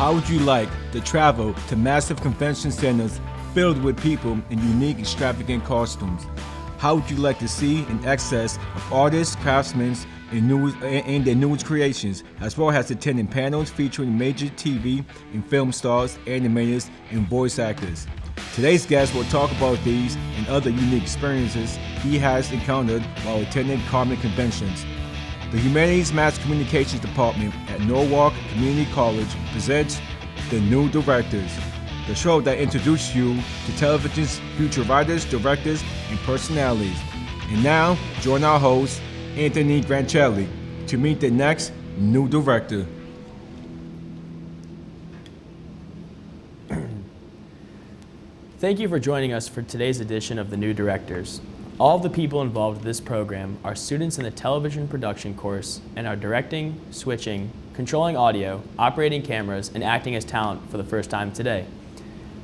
How would you like to travel to massive convention centers filled with people in unique, extravagant costumes? How would you like to see an excess of artists, craftsmen, and their newest creations, as well as attending panels featuring major TV and film stars, animators, and voice actors? Today's guest will talk about these and other unique experiences he has encountered while attending comic conventions. The Humanities Mass Communications Department at Norwalk Community College presents The New Directors, the show that introduces you to television's future writers, directors, and personalities. And now, join our host, Anthony Grancelli, to meet the next new director. Thank you for joining us for today's edition of The New Directors. All of the people involved with this program are students in the television production course and are directing, switching, controlling audio, operating cameras, and acting as talent for the first time today.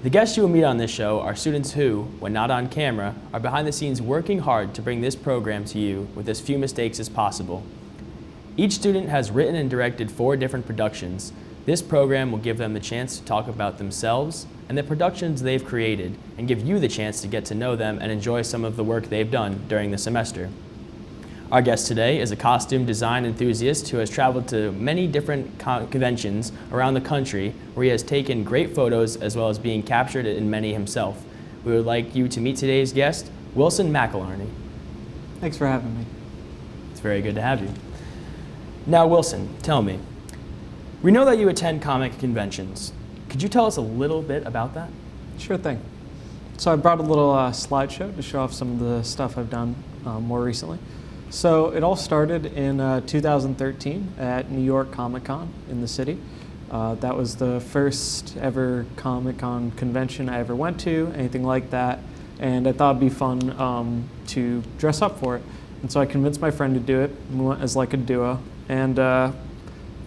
The guests you will meet on this show are students who, when not on camera, are behind the scenes working hard to bring this program to you with as few mistakes as possible. Each student has written and directed 4 different productions. This program will give them the chance to talk about themselves and the productions they've created, and give you the chance to get to know them and enjoy some of the work they've done during the semester. Our guest today is a costume design enthusiast who has traveled to many different conventions around the country where he has taken great photos as well as being captured in many himself. We would like you to meet today's guest, Wilson McAlarney. Thanks for having me. It's very good to have you. Now Wilson, tell me, we know that you attend comic conventions. Could you tell us a little bit about that? Sure thing. So I brought a little slideshow to show off some of the stuff I've done more recently. So it all started in 2013 at New York Comic Con in the city. That was the first ever Comic Con convention I ever went to, anything like that. And I thought it'd be fun to dress up for it. And so I convinced my friend to do it. We went as like a duo. And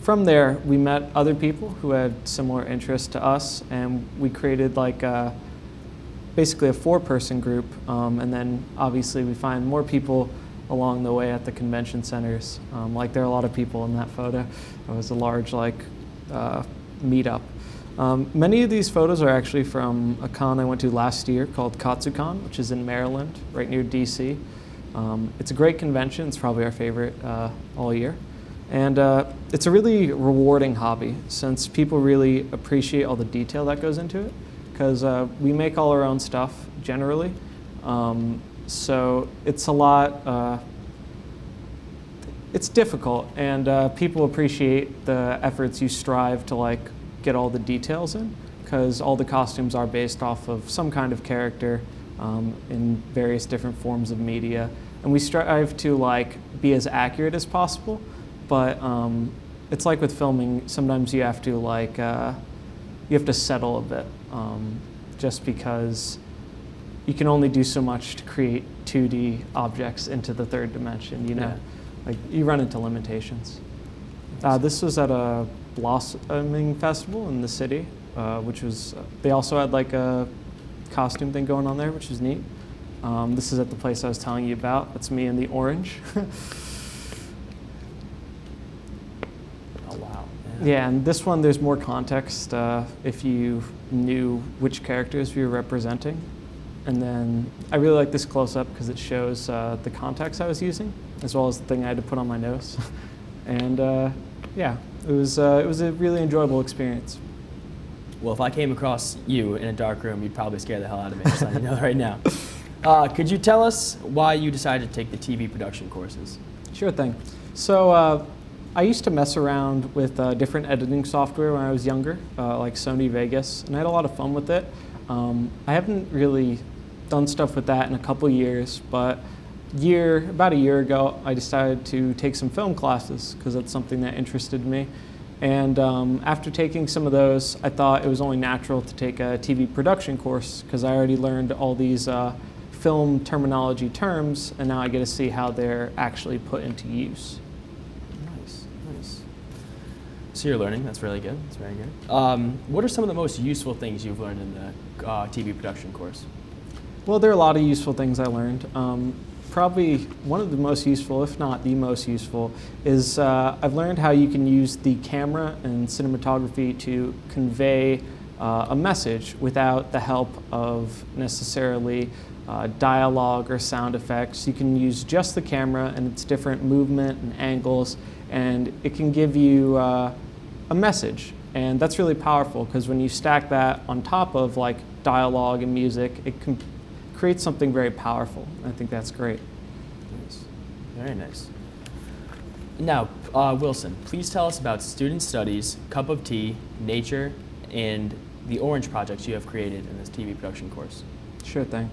from there, we met other people who had similar interests to us, and we created like basically a 4-person group. And then obviously we find more people along the way at the convention centers. Like there are a lot of people in that photo. It was a large meetup. Many of these photos are actually from a con I went to last year called KatsuCon, which is in Maryland, right near DC. It's a great convention. It's probably our favorite all year. And it's a really rewarding hobby since people really appreciate all the detail that goes into it, because we make all our own stuff generally. So it's a lot, it's difficult, and people appreciate the efforts you strive to like get all the details in, because all the costumes are based off of some kind of character in various different forms of media. And we strive to like be as accurate as possible. But it's like with filming, sometimes you have to like, you have to settle a bit, just because you can only do so much to create 2D objects into the 3rd dimension, you know? Yeah. Like you run into limitations. This was at a blossoming festival in the city, which was, they also had like a costume thing going on there, which is neat. This is at the place I was telling you about. That's me in the orange. Yeah, and this one, there's more context if you knew which characters we were representing. And then I really like this close-up because it shows the context I was using, as well as the thing I had to put on my nose. And yeah, it was a really enjoyable experience. Well, if I came across you in a dark room, you'd probably scare the hell out of me, just letting you know right now. Could you tell us why you decided to take the TV production courses? Sure thing. So I used to mess around with different editing software when I was younger, like Sony Vegas, and I had a lot of fun with it. I haven't really done stuff with that in a couple years, but about a year ago, I decided to take some film classes because that's something that interested me. And after taking some of those, I thought it was only natural to take a TV production course because I already learned all these film terminology terms, and now I get to see how they're actually put into use. Nice. So you're learning, that's really good, that's very good. What are some of the most useful things you've learned in the TV production course? Well, there are a lot of useful things I learned. probably one of the most useful, if not the most useful, is I've learned how you can use the camera and cinematography to convey a message without the help of necessarily dialogue or sound effects. You can use just the camera and its different movement and angles, and it can give you a message. And that's really powerful because when you stack that on top of like dialogue and music, it can create something very powerful. I think that's great. Nice. Very nice. Now, Wilson, please tell us about student studies, cup of tea, nature, and the orange projects you have created in this TV production course. Sure thing.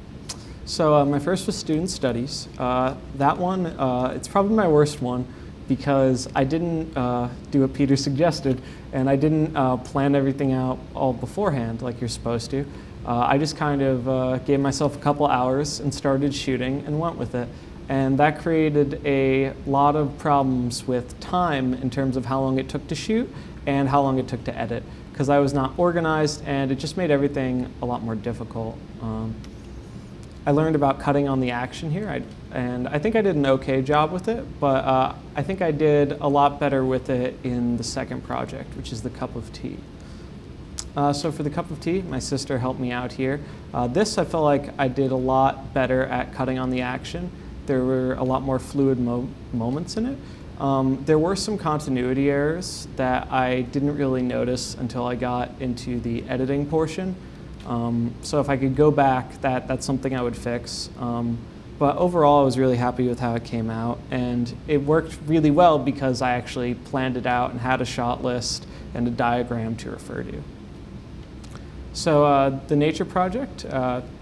So my first was student studies. That one, it's probably my worst one because I didn't do what Peter suggested, and I didn't plan everything out all beforehand like you're supposed to. I just kind of gave myself a couple hours and started shooting and went with it. And that created a lot of problems with time in terms of how long it took to shoot and how long it took to edit, because I was not organized and it just made everything a lot more difficult. I learned about cutting on the action here, and I think I did an okay job with it, but I think I did a lot better with it in the second project, which is the cup of tea. So for the cup of tea, my sister helped me out here. This, I felt like I did a lot better at cutting on the action. There were a lot more fluid moments in it. There were some continuity errors that I didn't really notice until I got into the editing portion. So if I could go back, that's something I would fix. But overall, I was really happy with how it came out. And it worked really well because I actually planned it out and had a shot list and a diagram to refer to. So the nature project,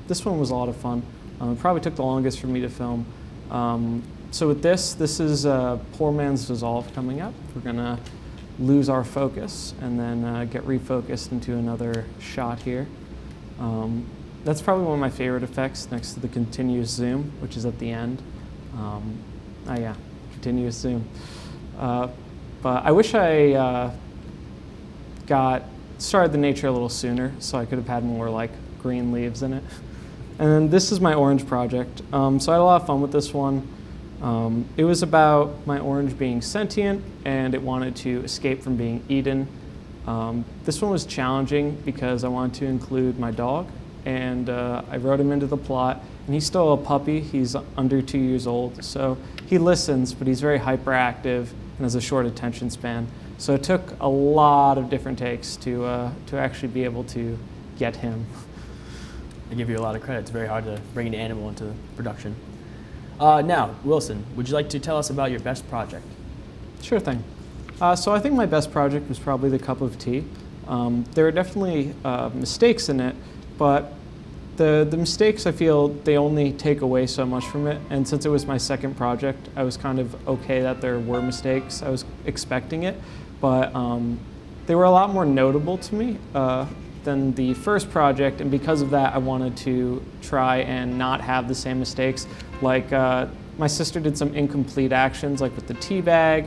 this one was a lot of fun. It probably took the longest for me to film. So with this is Poor Man's Dissolve coming up. We're gonna lose our focus and then get refocused into another shot here. That's probably one of my favorite effects next to the continuous zoom, which is at the end. Yeah, continuous zoom. But I wish I started the nature a little sooner so I could have had more like green leaves in it. And then this is my orange project. So I had a lot of fun with this one. It was about my orange being sentient and it wanted to escape from being eaten. This one was challenging because I wanted to include my dog, and I wrote him into the plot, and he's still a puppy. He's under 2 years old, so he listens, but he's very hyperactive and has a short attention span. So it took a lot of different takes to actually be able to get him. I give you a lot of credit. It's very hard to bring an animal into production. Now, Wilson, would you like to tell us about your best project? Sure thing. So I think my best project was probably the cup of tea. There are definitely mistakes in it, but the mistakes, I feel, they only take away so much from it. And since it was my second project, I was kind of okay that there were mistakes. I was expecting it, but they were a lot more notable to me than the first project. And because of that, I wanted to try and not have the same mistakes. Like my sister did some incomplete actions, like with the tea bag,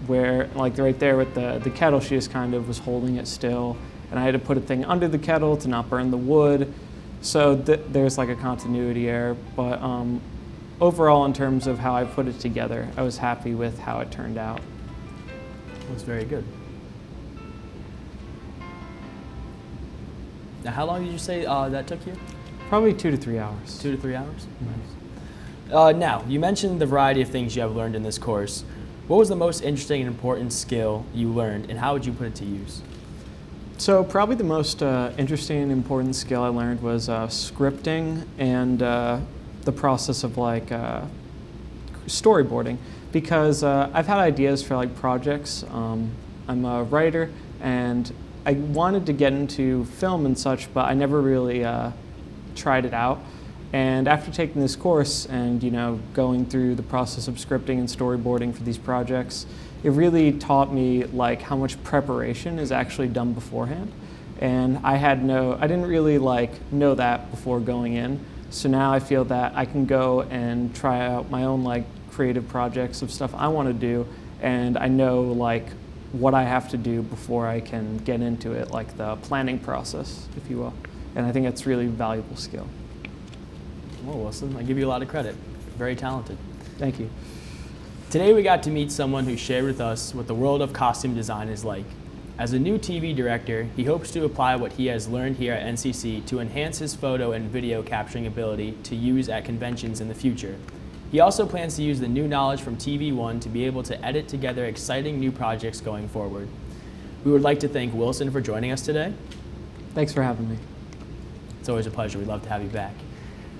where like right there with the kettle, she just kind of was holding it still, and I had to put a thing under the kettle to not burn the wood. So there's like a continuity error, but overall in terms of how I put it together, I was happy with how it turned out. That was very good. Now, how long did you say that took you? Probably 2 to 3 hours. 2 to 3 hours? Nice. Now, you mentioned the variety of things you have learned in this course. What was the most interesting and important skill you learned, and how would you put it to use? So probably the most interesting and important skill I learned was scripting and the process of like storyboarding, because I've had ideas for like projects. I'm a writer and I wanted to get into film and such, but I never really tried it out. And after taking this course and going through the process of scripting and storyboarding for these projects, it really taught me like how much preparation is actually done beforehand. And I didn't really know that before going in. So now I feel that I can go and try out my own like creative projects of stuff I want to do, and I know like what I have to do before I can get into it, like the planning process, if you will. And I think it's really a valuable skill. Well, Wilson, I give you a lot of credit. very talented. Thank you. Today we got to meet someone who shared with us what the world of costume design is like. As a new TV director, he hopes to apply what he has learned here at NCC to enhance his photo and video capturing ability to use at conventions in the future. He also plans to use the new knowledge from TV1 to be able to edit together exciting new projects going forward. We would like to thank Wilson for joining us today. Thanks for having me. It's always a pleasure. We'd love to have you back.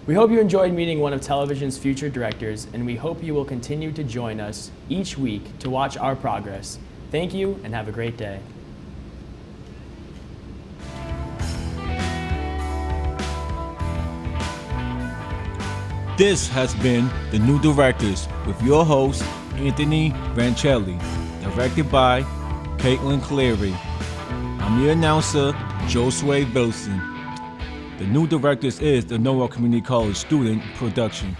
We hope you enjoyed meeting one of television's future directors, and we hope you will continue to join us each week to watch our progress. Thank you, and have a great day. This has been The New Directors with your host, Anthony Rancelli, directed by Caitlin Cleary. I'm your announcer, Josue Wilson. The New Directors is the Norwalk Community College student production.